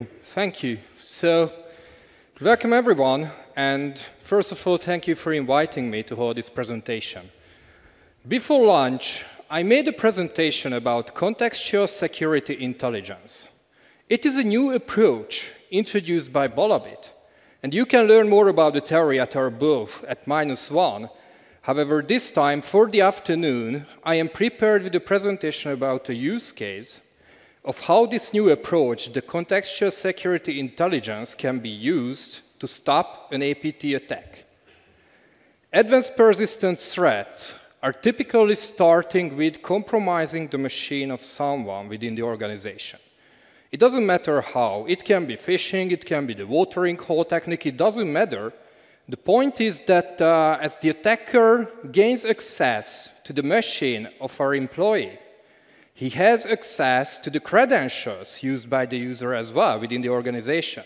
Thank you. So, welcome everyone, and first of all, thank you for inviting me to hold this presentation. Before lunch, I made a presentation about contextual security intelligence. It is a new approach introduced by BalaBit, and you can learn more about the theory at our booth at -1. However, this time, for the afternoon, I am prepared with a presentation about a use case of how this new approach, the contextual security intelligence, can be used to stop an APT attack. Advanced persistent threats are typically starting with compromising the machine of someone within the organization. It doesn't matter how. It can be phishing, it can be the watering hole technique, it doesn't matter. The point is that as the attacker gains access to the machine of our employee, he has access to the credentials used by the user as well within the organization.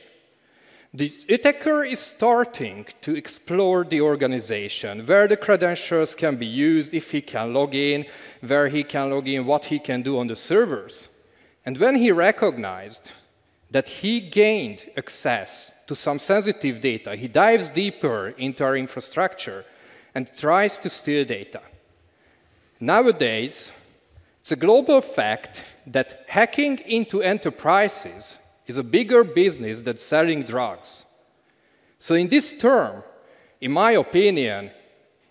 The attacker is starting to explore the organization, where the credentials can be used, if he can log in, where he can log in, what he can do on the servers. And when he recognized that he gained access to some sensitive data, he dives deeper into our infrastructure and tries to steal data. Nowadays, it's a global fact that hacking into enterprises is a bigger business than selling drugs. So in this term, in my opinion,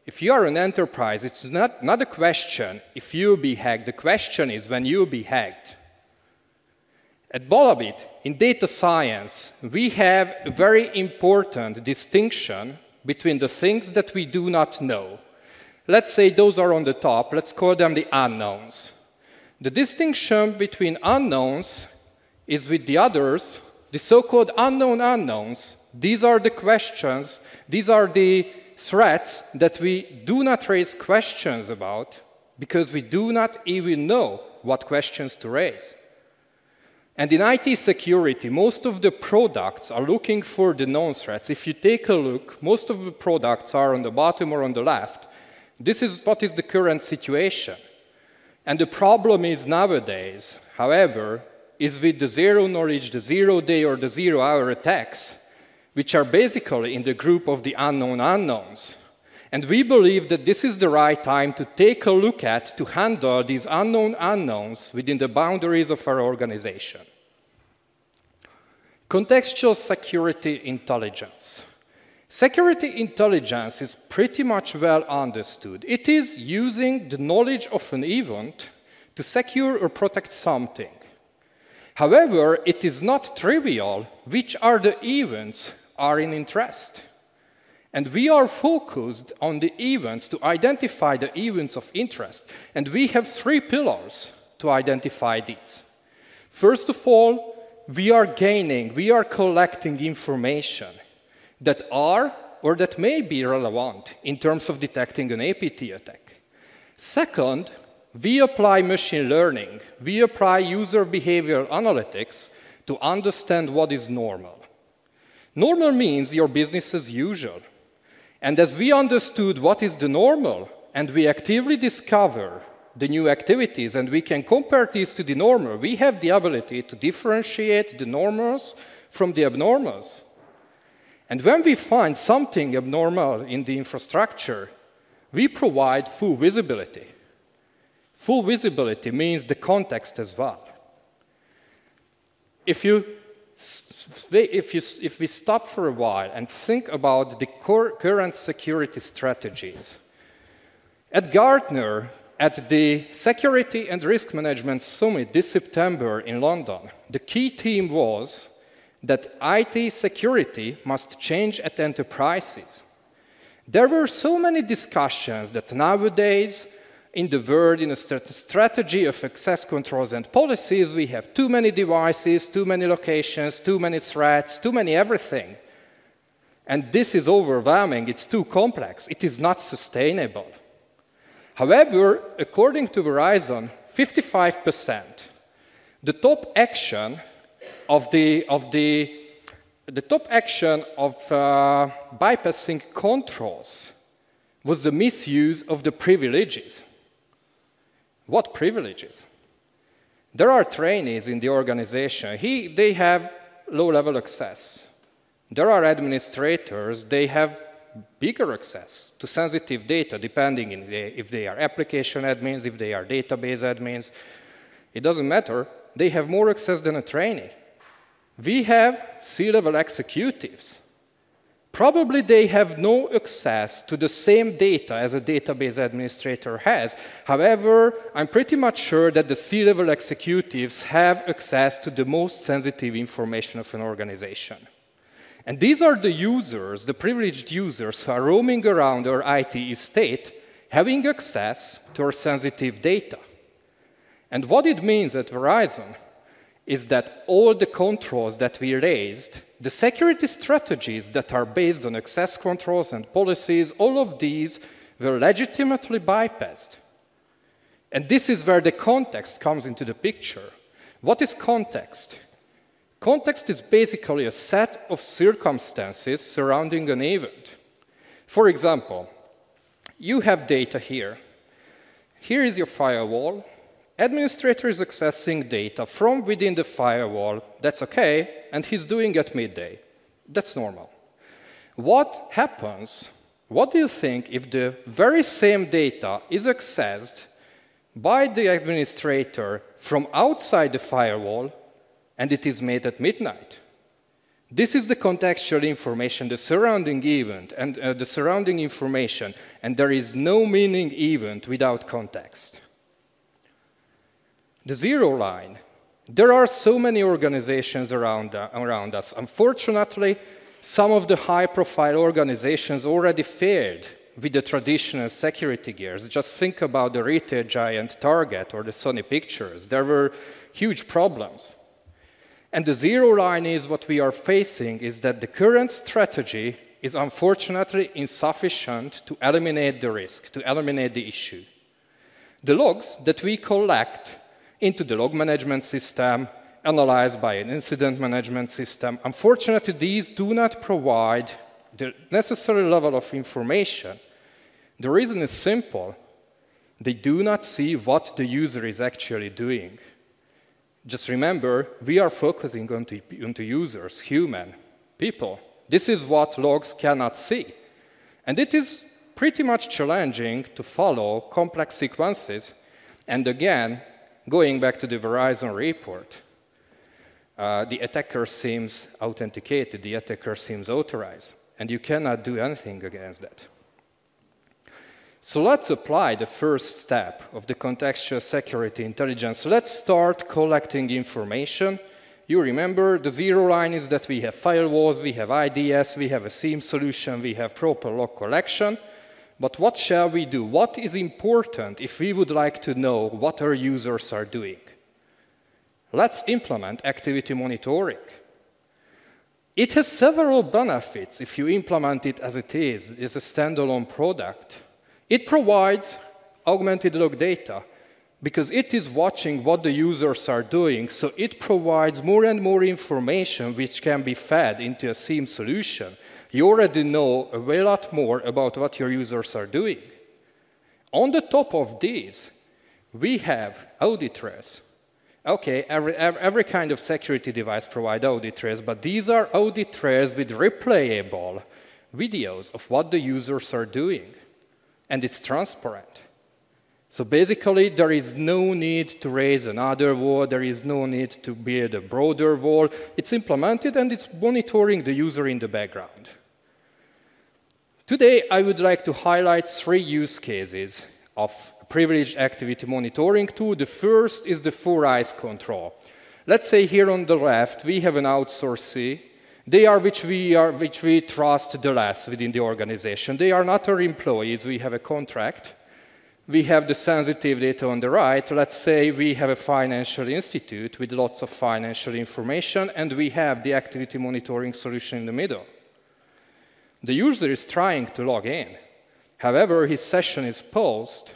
if you are an enterprise, it's not a question if you'll be hacked. The question is when you'll be hacked. At BalaBit, in data science, we have a very important distinction between the things that we do not know. Let's say those are on the top. Let's call them the unknowns. The distinction between unknowns is with the others, the so-called unknown unknowns. These are the questions, these are the threats that we do not raise questions about because we do not even know what questions to raise. And in IT security, most of the products are looking for the known threats. If you take a look, most of the products are on the bottom or on the left. This is what is the current situation. And the problem is nowadays, however, is with the zero knowledge, the 0-day or the 0-hour attacks, which are basically in the group of the unknown unknowns. And we believe that this is the right time to take a look at, to handle these unknown unknowns within the boundaries of our organization. Contextual security intelligence. Security intelligence is pretty much well understood. It is using the knowledge of an event to secure or protect something. However, it is not trivial which are the events are in interest. And we are focused on the events to identify the events of interest. And we have 3 pillars to identify these. First of all, we are collecting information that are or that may be relevant in terms of detecting an APT attack. Second, we apply machine learning. We apply user behavioral analytics to understand what is normal. Normal means your business as usual. And as we understood what is the normal, and we actively discover the new activities, and we can compare these to the normal, we have the ability to differentiate the normals from the abnormals. And when we find something abnormal in the infrastructure, we provide full visibility. Full visibility means the context as well. If we stop for a while and think about the current security strategies, at Gartner, at the Security and Risk Management Summit this September in London, the key theme was that IT security must change at enterprises. There were so many discussions that nowadays, in the world, in a strategy of access controls and policies, we have too many devices, too many locations, too many threats, too many everything. And this is overwhelming, it's too complex, it is not sustainable. However, according to Verizon, 55%, the top action of bypassing controls was the misuse of the privileges. What privileges? There are trainees in the organization. They have low-level access. There are administrators, they have bigger access to sensitive data, depending on if they are application admins, if they are database admins. It doesn't matter. They have more access than a trainee. We have C-level executives. Probably they have no access to the same data as a database administrator has. However, I'm pretty much sure that the C-level executives have access to the most sensitive information of an organization. And these are the users, the privileged users, who are roaming around our IT estate, having access to our sensitive data. And what it means at Verizon is that all the controls that we raised, the security strategies that are based on access controls and policies, all of these were legitimately bypassed. And this is where the context comes into the picture. What is context? Context is basically a set of circumstances surrounding an event. For example, you have data here. Here is your firewall. Administrator is accessing data from within the firewall. That's OK, and he's doing it at midday. That's normal. What happens? What do you think if the very same data is accessed by the administrator from outside the firewall, and it is made at midnight? This is the contextual information, the surrounding event, and the surrounding information, and there is no meaning event without context. The zero line. There are so many organizations around us. Unfortunately, some of the high-profile organizations already failed with the traditional security gears. Just think about the retail giant Target or the Sony Pictures. There were huge problems. And the zero line is what we are facing is that the current strategy is unfortunately insufficient to eliminate the risk, to eliminate the issue. The logs that we collect into the log management system, analyzed by an incident management system, unfortunately, these do not provide the necessary level of information. The reason is simple. They do not see what the user is actually doing. Just remember, we are focusing onto users, human, people. This is what logs cannot see. And it is pretty much challenging to follow complex sequences. And again, going back to the Verizon report, the attacker seems authenticated, the attacker seems authorized, and you cannot do anything against that. So let's apply the first step of the contextual security intelligence. Let's start collecting information. You remember the zero line is that we have firewalls, we have IDS, we have a SIEM solution, we have proper log collection. But what shall we do? What is important if we would like to know what our users are doing? Let's implement activity monitoring. It has several benefits if you implement it as it is. It's a standalone product. It provides augmented log data because it is watching what the users are doing, so it provides more and more information which can be fed into a SIEM solution. You already know a lot more about what your users are doing. On the top of these, we have audit trails. OK, every kind of security device provides audit trails, but these are audit trails with replayable videos of what the users are doing. And it's transparent. So basically, there is no need to raise another wall. There is no need to build a broader wall. It's implemented, and it's monitoring the user in the background. Today, I would like to highlight 3 use cases of privileged activity monitoring tool. The first is the 4-eyes control. Let's say here on the left, we have an outsourcee. They are which we trust the less within the organization. They are not our employees. We have a contract. We have the sensitive data on the right. Let's say we have a financial institute with lots of financial information, and we have the activity monitoring solution in the middle. The user is trying to log in. However, his session is paused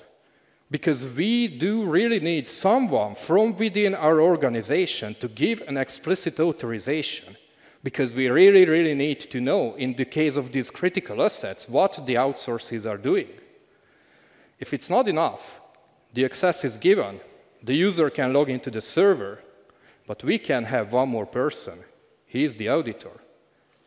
because we do really need someone from within our organization to give an explicit authorization, because we really, really need to know, in the case of these critical assets, what the outsources are doing. If it's not enough, the access is given. The user can log into the server, but we can have one more person He is the auditor.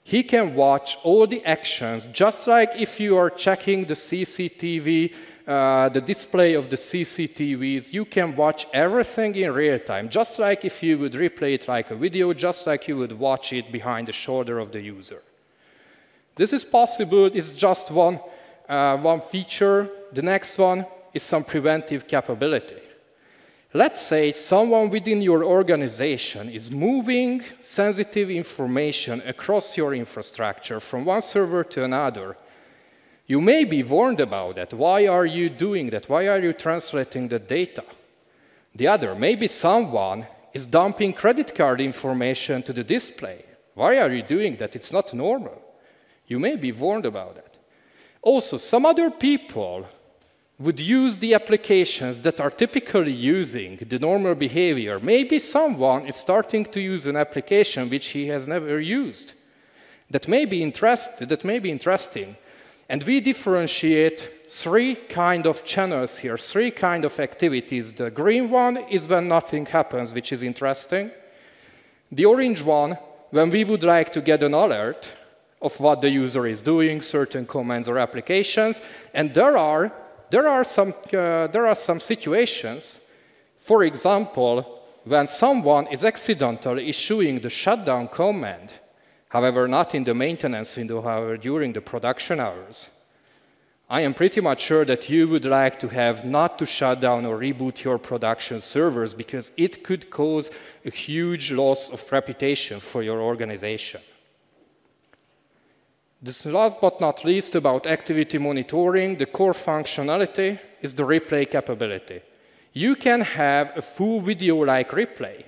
He can watch all the actions, just like if you are checking the CCTV, the display of the CCTVs, you can watch everything in real time, just like if you would replay it like a video, just like you would watch it behind the shoulder of the user. This is possible, it's just one feature. The next one is some preventive capability. Let's say someone within your organization is moving sensitive information across your infrastructure from one server to another. You may be warned about that. Why are you doing that? Why are you translating the data? The other, maybe someone is dumping credit card information to the display. Why are you doing that? It's not normal. You may be warned about that. Also, some other people would use the applications that are typically using the normal behavior. Maybe someone is starting to use an application which he has never used. That may be interesting. And we differentiate three kind of channels here, three kind of activities. The green one is when nothing happens, which is interesting. The orange one, when we would like to get an alert of what the user is doing, certain commands or applications. And there are some situations, for example, when someone is accidentally issuing the shutdown command, however, not in the maintenance window, however, during the production hours. I am pretty much sure that you would like to have not to shut down or reboot your production servers because it could cause a huge loss of reputation for your organization. This last but not least about activity monitoring, the core functionality is the replay capability. You can have a full video-like replay.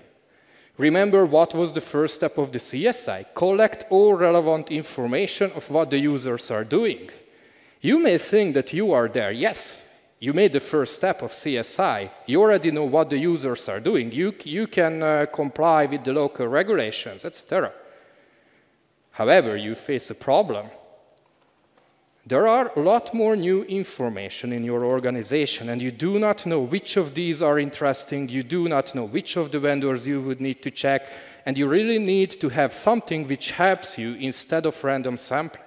Remember what was the first step of the CSI? Collect all relevant information of what the users are doing. You may think that you are there. Yes, you made the first step of CSI. You already know what the users are doing. You can comply with the local regulations, etc. However, you face a problem. There are a lot more new information in your organization, and you do not know which of these are interesting, you do not know which of the vendors you would need to check, and you really need to have something which helps you instead of random sampling.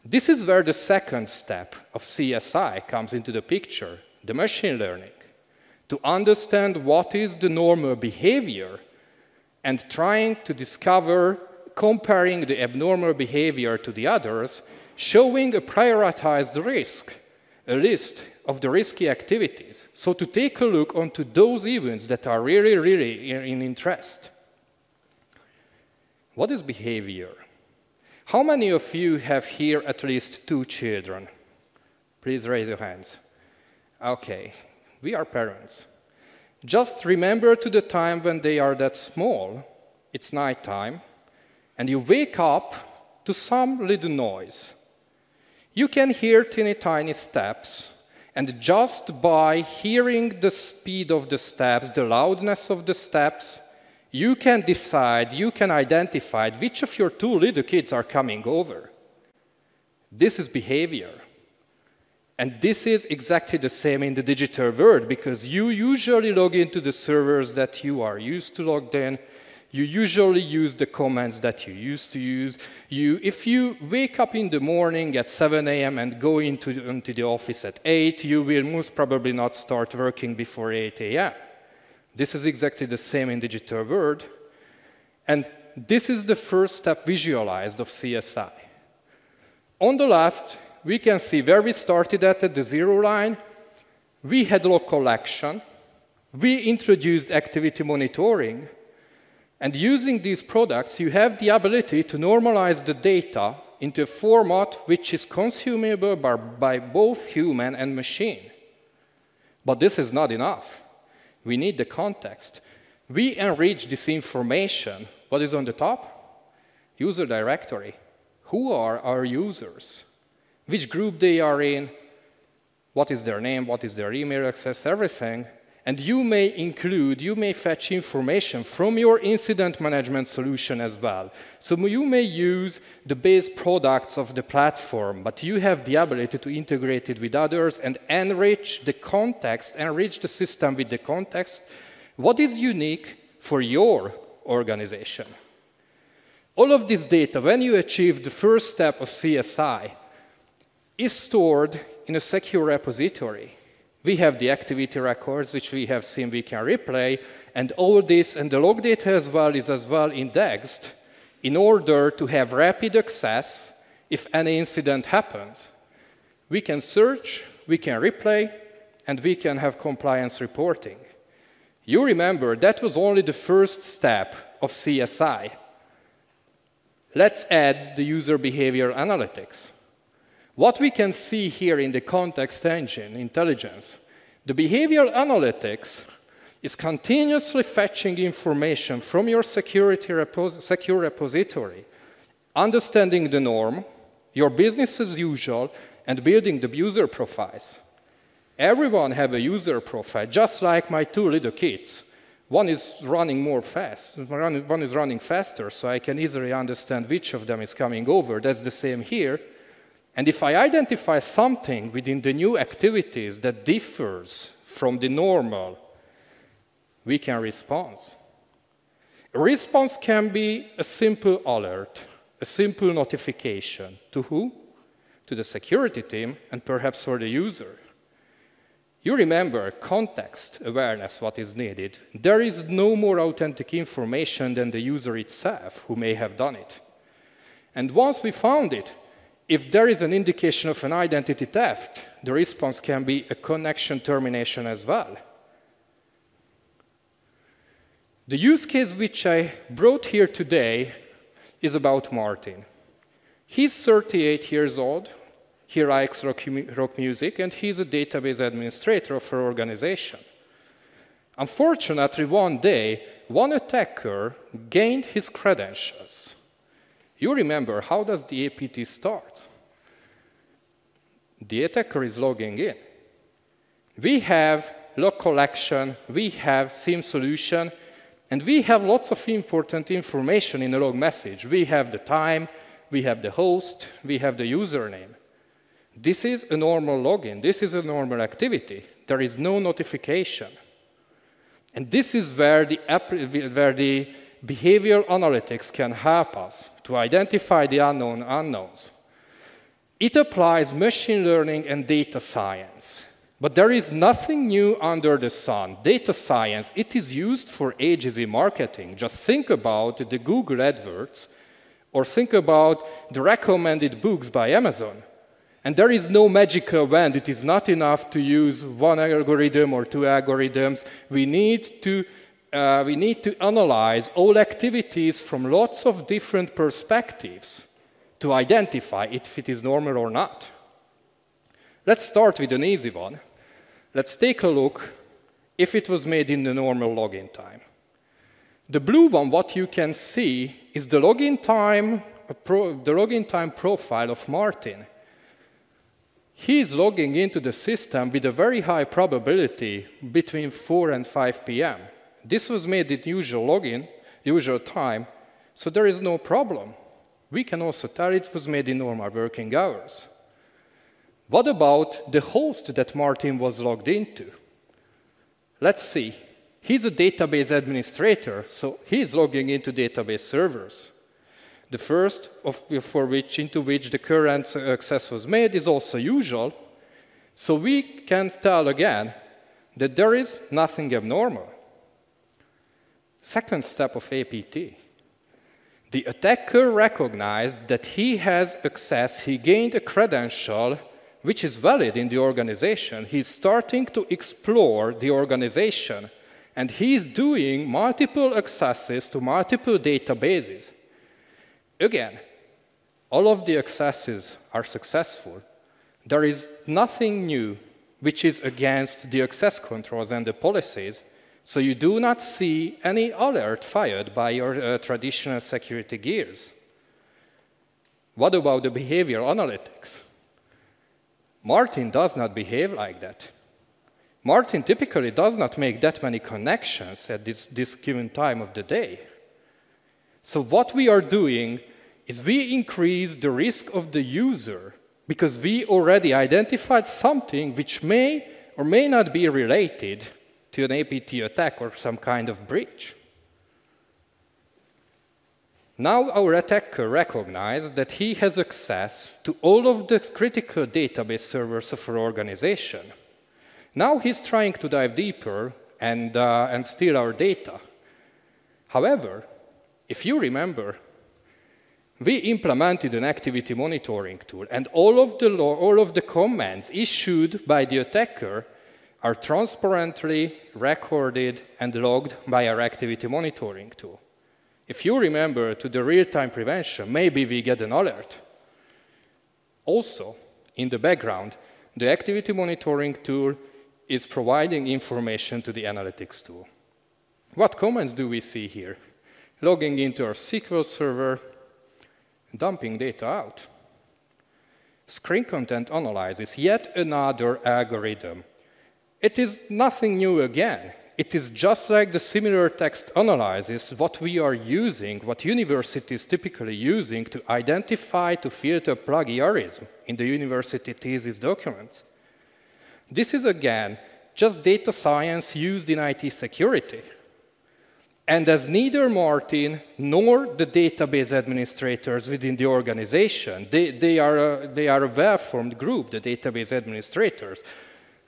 This is where the second step of CSI comes into the picture, the machine learning. To understand what is the normal behavior and trying to discover comparing the abnormal behavior to the others, showing a prioritized risk, a list of the risky activities. So to take a look onto those events that are really in interest. What is behavior? How many of you have here at least 2 children? Please raise your hands. Okay, we are parents. Just remember to the time when they are that small, it's nighttime, and you wake up to some little noise. You can hear tiny steps, and just by hearing the speed of the steps, the loudness of the steps, you can decide, you can identify which of your 2 little kids are coming over. This is behavior. And this is exactly the same in the digital world, because you usually log into the servers that you are used to logged in. You usually use the commands that you used to use. If you wake up in the morning at 7 a.m. and go into the office at 8, you will most probably not start working before 8 a.m. This is exactly the same in digital world. And this is the first step visualized of CSI. On the left, we can see where we started at the 0 line. We had log collection. We introduced activity monitoring. And using these products, you have the ability to normalize the data into a format which is consumable by both human and machine. But this is not enough. We need the context. We enrich this information. What is on the top? User directory. Who are our users? Which group they are in? What is their name? What is their email access? Everything. And you may fetch information from your incident management solution as well. So you may use the base products of the platform, but you have the ability to integrate it with others and enrich the context, enrich the system with the context. What is unique for your organization? All of this data, when you achieve the first step of CSI, is stored in a secure repository. We have the activity records, which we have seen we can replay, and all this, and the log data as well, is as well indexed in order to have rapid access if any incident happens. We can search, we can replay, and we can have compliance reporting. You remember, that was only the first step of CSI. Let's add the user behavior analytics. What we can see here in the context engine, intelligence, the behavioral analytics is continuously fetching information from your secure repository, understanding the norm, your business as usual, and building the user profiles. Everyone has a user profile, just like my two little kids. One is running more fast, one is running faster, so I can easily understand which of them is coming over. That's the same here. And if I identify something within the new activities that differs from the normal, we can respond. A response can be a simple alert, a simple notification. To who? To the security team, and perhaps for the user. You remember context awareness, what is needed. There is no more authentic information than the user itself who may have done it. And once we found it, if there is an indication of an identity theft, the response can be a connection termination as well. The use case which I brought here today is about Martin. He's 38 years old. He likes rock music, and he's a database administrator for an organization. Unfortunately, one day, one attacker gained his credentials. You remember, how does the APT start? The attacker is logging in. We have log collection, we have SIEM solution, and we have lots of important information in a log message. We have the time, we have the host, we have the username. This is a normal login. This is a normal activity. There is no notification. And this is where the behavioral analytics can help us to identify the unknown unknowns. It applies machine learning and data science. But there is nothing new under the sun. Data science, it is used for agency marketing. Just think about the Google AdWords, or think about the recommended books by Amazon. And there is no magical wand. It is not enough to use one algorithm or two algorithms. We need to analyze all activities from lots of different perspectives to identify if it is normal or not. Let's start with an easy one. Let's take a look if it was made in the normal login time. The blue one, what you can see, is the login time profile of Martin. He is logging into the system with a very high probability between 4 and 5 p.m. This was made at usual time, so there is no problem. We can also tell it was made in normal working hours. What about the host that Martin was logged into? Let's see. He's a database administrator, so he's logging into database servers. The first into which the current access was made is also usual. So we can tell again that there is nothing abnormal. Second step of APT. The attacker recognized that he has access, he gained a credential which is valid in the organization. He's starting to explore the organization, and he's doing multiple accesses to multiple databases. Again, all of the accesses are successful. There is nothing new which is against the access controls and the policies, so you do not see any alert fired by your traditional security gears. What about the behavior analytics? Martin does not behave like that. Martin typically does not make that many connections at this given time of the day. So what we are doing is we increase the risk of the user because we already identified something which may or may not be related to an APT attack or some kind of breach. Now our attacker recognized that he has access to all of the critical database servers of our organization. Now he's trying to dive deeper and steal our data. However, if you remember, we implemented an activity monitoring tool, and all of the commands issued by the attacker are transparently recorded and logged by our activity monitoring tool. If you remember to the real-time prevention, maybe we get an alert. Also, in the background, the activity monitoring tool is providing information to the analytics tool. What commands do we see here? Logging into our SQL server, dumping data out. Screen content analysis, yet another algorithm. It is nothing new again. It is just like the similar text analysis, what we are using, what universities typically using to identify, to filter plagiarism in the university thesis documents. This is, again, just data science used in IT security. And as neither Martin nor the database administrators within the organization, they are a well-formed group, the database administrators.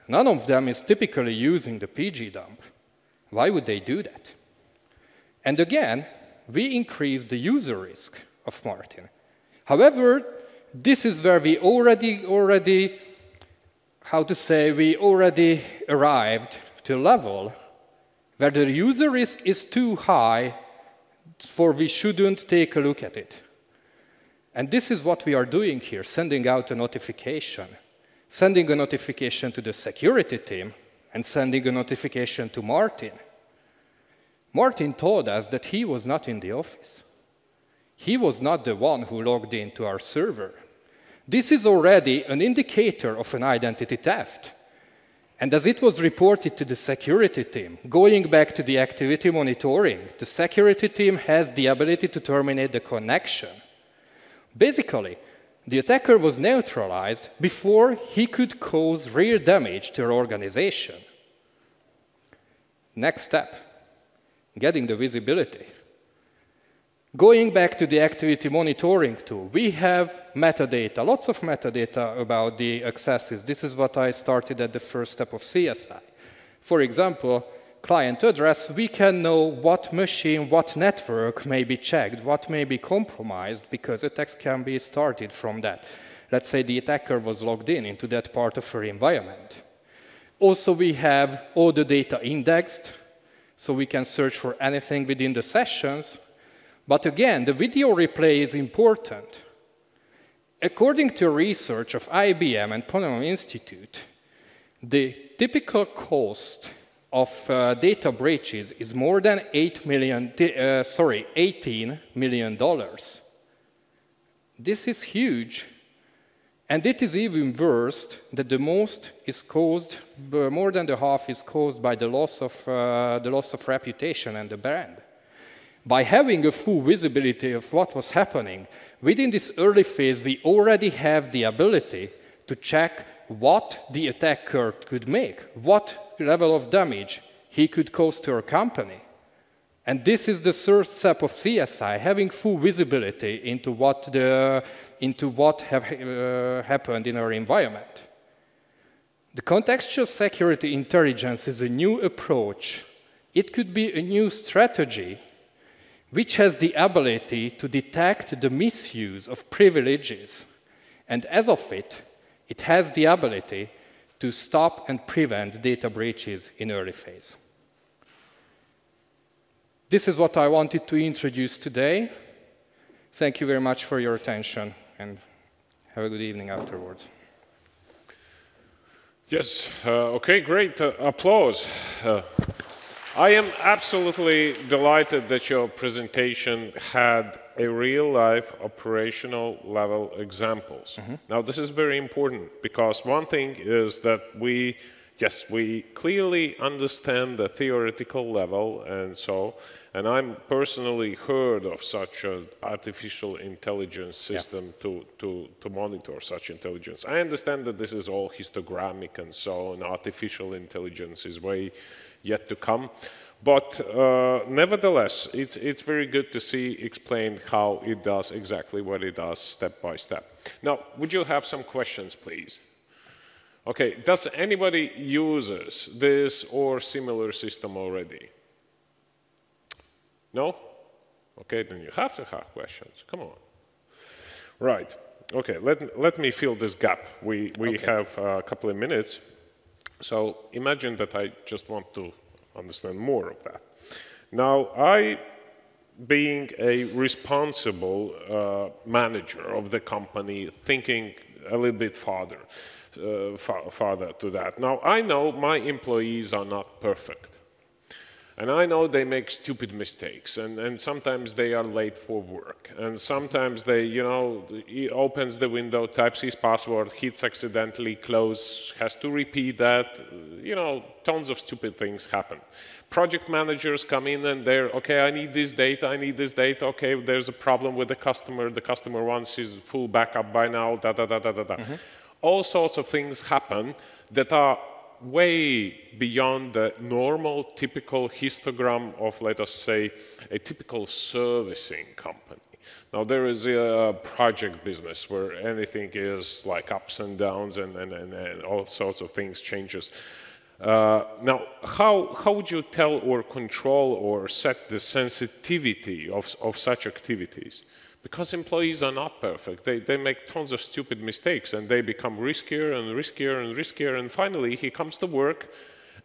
None of them is typically using the PG dump. Why would they do that? And again, we increase the user risk of Martin. However, this is where we already arrived to a level where the user risk is too high for we shouldn't take a look at it. And this is what we are doing here, sending out a notification. Sending a notification to the security team and sending a notification to Martin. Martin told us that he was not in the office. He was not the one who logged into our server. This is already an indicator of an identity theft. And as it was reported to the security team, going back to the activity monitoring, the security team has the ability to terminate the connection. Basically, the attacker was neutralized before he could cause real damage to our organization. Next step, getting the visibility. Going back to the activity monitoring tool, we have metadata, lots of metadata about the accesses. This is what I started at the first step of CSI. For example, client address, we can know what machine, what network may be checked, what may be compromised, because attacks can be started from that. Let's say the attacker was logged into that part of our environment. Also, we have all the data indexed, so we can search for anything within the sessions. But again, the video replay is important. According to research of IBM and Panama Institute, the typical cost of data breaches is more than $18 million. This is huge. And it is even worse that the most is caused, more than the half is caused by the loss of reputation and the brand. By having a full visibility of what was happening, within this early phase, we already have the ability to check what the attacker could make, what level of damage he could cause to our company. And this is the first step of CSI, having full visibility into what happened in our environment. The contextual security intelligence is a new approach. It could be a new strategy which has the ability to detect the misuse of privileges. And as of it, it has the ability to stop and prevent data breaches in early phase. This is what I wanted to introduce today. Thank you very much for your attention, and have a good evening afterwards. Yes, okay, great, applause. I am absolutely delighted that your presentation had a real-life operational level examples. Mm-hmm. Now, this is very important because one thing is that we clearly understand the theoretical level and I'm personally heard of such an artificial intelligence system to monitor such intelligence. I understand that this is all histogrammic and so on, artificial intelligence is way yet to come. But nevertheless, it's very good to see explained how it does exactly what it does step by step. Now, would you have some questions, please? Okay, does anybody uses this or similar system already? No? Okay, then you have to have questions. Come on. Right. Okay, let me fill this gap. We have a couple of minutes. So imagine that I just want to understand more of that. Now, being a responsible manager of the company, thinking a little bit farther to that. Now, I know my employees are not perfect. And I know they make stupid mistakes, and sometimes they are late for work. And sometimes they, he opens the window, types his password, hits accidentally, close, has to repeat that. Tons of stupid things happen. Project managers come in and they're, okay, I need this data, okay, there's a problem with the customer wants his full backup by now, All sorts of things happen that are way beyond the normal, typical histogram of, let us say, a typical servicing company. Now, there is a project business where anything is like ups and downs and all sorts of things changes. Now, how would you tell or control or set the sensitivity of such activities? Because employees are not perfect. They make tons of stupid mistakes, and they become riskier and riskier and riskier, and finally he comes to work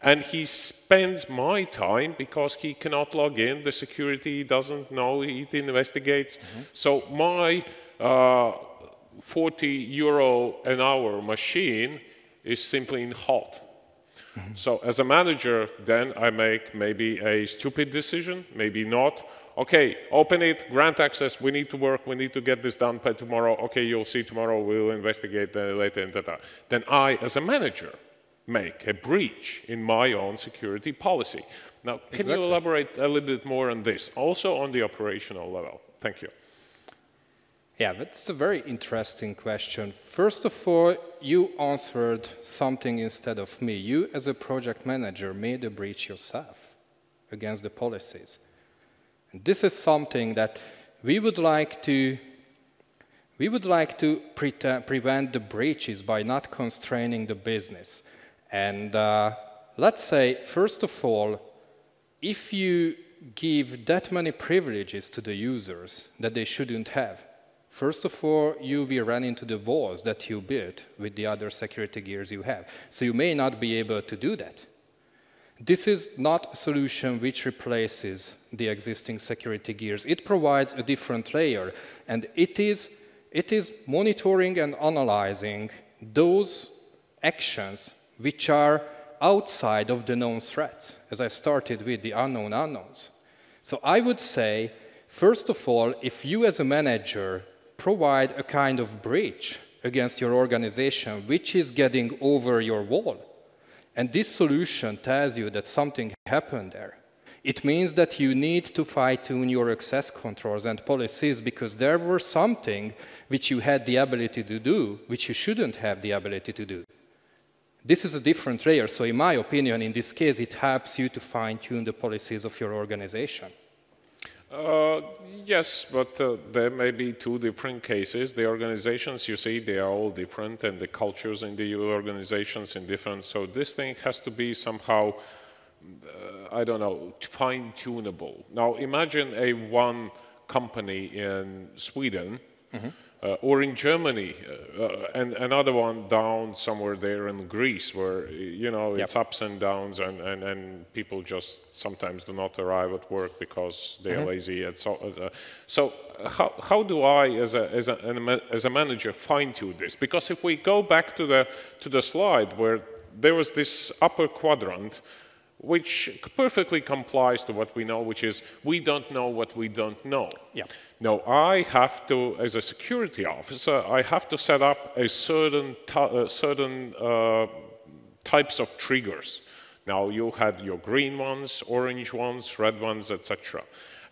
and he spends my time because he cannot log in, the security doesn't know, it investigates. So my 40 euro an hour machine is simply in halt. So as a manager, then I make maybe a stupid decision, maybe not. Okay, open it, grant access, we need to work, we need to get this done by tomorrow. Okay, you'll see tomorrow, we'll investigate later, and Then I, as a manager, make a breach in my own security policy. Now, can you elaborate a little bit more on this, also on the operational level? Thank you. Yeah, that's a very interesting question. First of all, you answered something instead of me. You, as a project manager, made a breach yourself against the policies. And this is something that we would like to prevent the breaches by not constraining the business. And let's say, first of all, if you give that many privileges to the users that they shouldn't have, first of all, you will run into the walls that you built with the other security gears you have. So you may not be able to do that. This is not a solution which replaces the existing security gears. It provides a different layer, and it is monitoring and analyzing those actions which are outside of the known threats, as I started with the unknown unknowns. So I would say, first of all, if you as a manager provide a kind of breach against your organization which is getting over your wall, and this solution tells you that something happened there, it means that you need to fine-tune your access controls and policies because there were something which you had the ability to do which you shouldn't have the ability to do. This is a different layer, so in my opinion, in this case, it helps you to fine-tune the policies of your organization. Yes, but there may be two different cases. The organizations, you see, they are all different, and the cultures in the organizations are different. So this thing has to be somehow, I don't know, fine-tunable. Now, imagine one company in Sweden or in Germany, and another one down somewhere there in Greece, where it's ups and downs, and people just sometimes do not arrive at work because they are lazy. And so how do I, as a manager, fine-tune this? Because if we go back to the slide where there was this upper quadrant, which perfectly complies to what we know, which is we don't know what we don't know. Yeah. Now, I have to, as a security officer, I have to set up a certain types of triggers. Now, you had your green ones, orange ones, red ones, etc.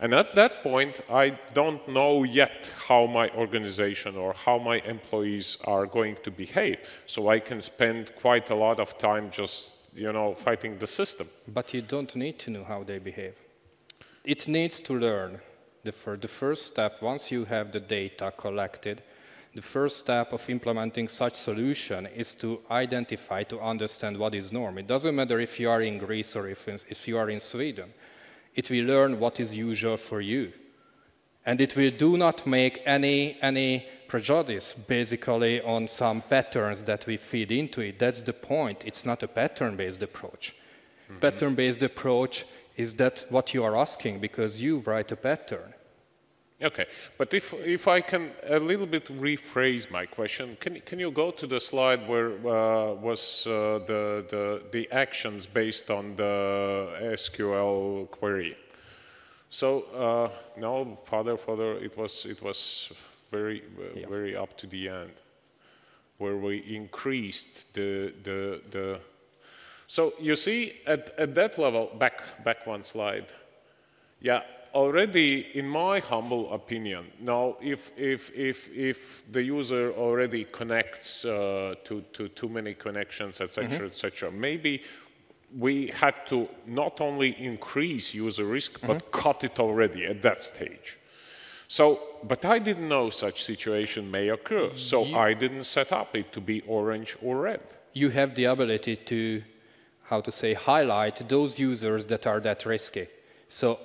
And at that point, I don't know yet how my organization or how my employees are going to behave. So I can spend quite a lot of time just fighting the system. But you don't need to know how they behave. It needs to learn. The first step, once you have the data collected, the first step of implementing such solution is to identify, to understand what is norm. It doesn't matter if you are in Greece or if you are in Sweden. It will learn what is usual for you. And it will do not make any prejudice, basically, on some patterns that we feed into it. That's the point. It's not a pattern-based approach. Mm-hmm. Pattern-based approach is that what you are asking, because you write a pattern. Okay, but if I can a little bit rephrase my question, can you go to the slide where was the actions based on the SQL query? So no, further, it was very up to the end, where we increased the. So you see, at that level, back one slide, yeah. Already, in my humble opinion, now if the user already connects to too many connections, etc., etc., maybe we had to not only increase user risk, but cut it already at that stage. So, but I didn't know such situation may occur, so I didn't set up it to be orange or red. You have the ability to, how to say, highlight those users that are that risky. So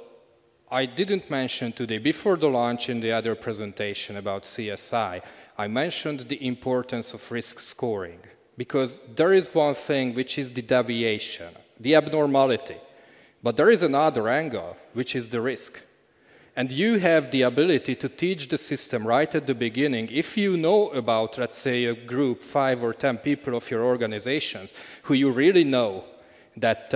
I didn't mention today, before the launch in the other presentation about CSI, I mentioned the importance of risk scoring, because there is one thing which is the deviation, the abnormality, but there is another angle, which is the risk. And you have the ability to teach the system right at the beginning. If you know about, let's say, a group, 5 or 10 people of your organizations, who you really know, that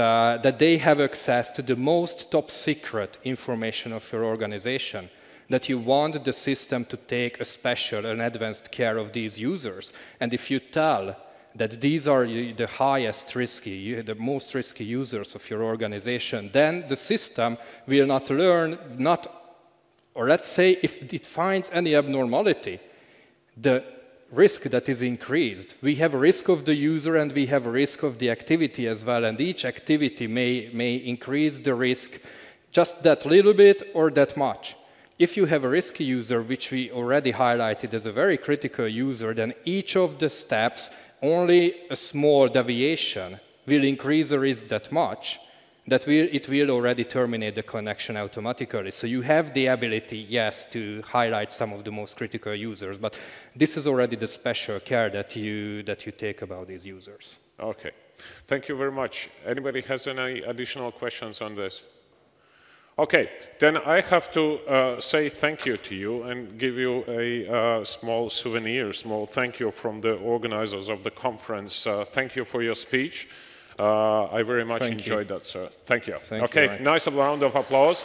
they have access to the most top secret information of your organization, that you want the system to take a special and advanced care of these users. And if you tell that these are the highest risky, the most risky users of your organization, then the system will not learn, or let's say if it finds any abnormality, the risk that is increased. We have a risk of the user and we have a risk of the activity as well, and each activity may increase the risk just that little bit or that much. If you have a risky user, which we already highlighted as a very critical user, then each of the steps, only a small deviation will increase the risk that much, that it will already terminate the connection automatically. So you have the ability, yes, to highlight some of the most critical users, but this is already the special care that you take about these users. Okay, thank you very much. Anybody has any additional questions on this? Okay, then I have to say thank you to you and give you a small souvenir, small thank you from the organizers of the conference. Thank you for your speech. I very much enjoyed that, sir. Thank you. Okay, nice round of applause.